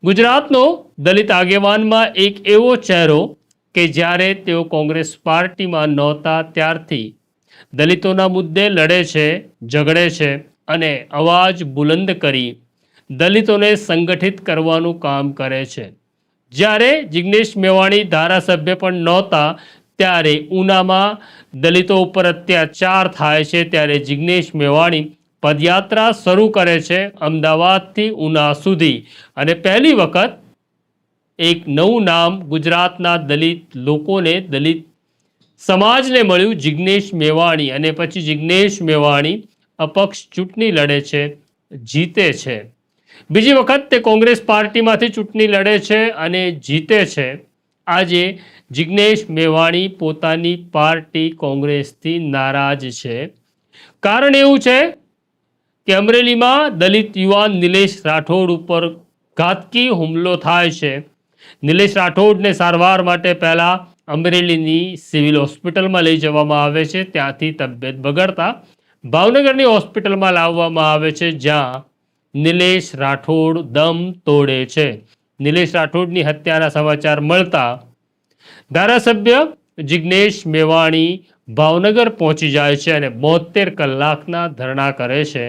ગુજરાતનો દલિત આગેવાનમાં એક એવો ચહેરો કે જ્યારે તેઓ કોંગ્રેસ પાર્ટીમાં નહોતા ત્યારથી દલિતોના મુદ્દે લડે છે, ઝઘડે છે અને અવાજ બુલંદ કરી દલિતોને સંગઠિત કરવાનું કામ કરે છે. જ્યારે જિગ્નેશ મેવાણી ધારાસભ્ય પણ નહોતા ત્યારે ઉનામાં દલિતો ઉપર અત્યાચાર થાય છે, ત્યારે જિગ્નેશ મેવાણી પદયાત્રા શરૂ કરે છે અમદાવાદથી ઉના સુધી અને પહેલી વખત એક નવું નામ ગુજરાતના દલિત લોકોને, દલિત સમાજને મળ્યું, જિગ્નેશ મેવાણી. અને પછી જિગ્નેશ મેવાણી અપક્ષ ચૂંટણી લડે છે, જીતે છે. બીજી વખત તે કોંગ્રેસ પાર્ટીમાંથી ચૂંટણી લડે છે અને જીતે છે. આજે જિગ્નેશ મેવાણી પોતાની પાર્ટી કોંગ્રેસથી નારાજ છે. કારણ એવું છે કે અમરેલીમાં દલિત યુવાન નિલેશ રાઠોડ ઉપર ઘાતકી હુમલો થાય છે. નિલેશ રાઠોડને સારવાર માટે પહેલા અમરેલીની સિવિલ હોસ્પિટલમાં લઈ જવામાં આવે છે. ત્યાંથી તબિયત બગડતા ભાવનગરની હોસ્પિટલમાં લાવવામાં આવે છે, જ્યાં નિલેશ રાઠોડ દમ તોડે છે. નિલેશ રાઠોડની હત્યાના સમાચાર મળતા ધારાસભ્ય જિગ્નેશ મેવાણી ભાવનગર પહોંચી જાય છે અને 72 કલાકના ધરણા કરે છે.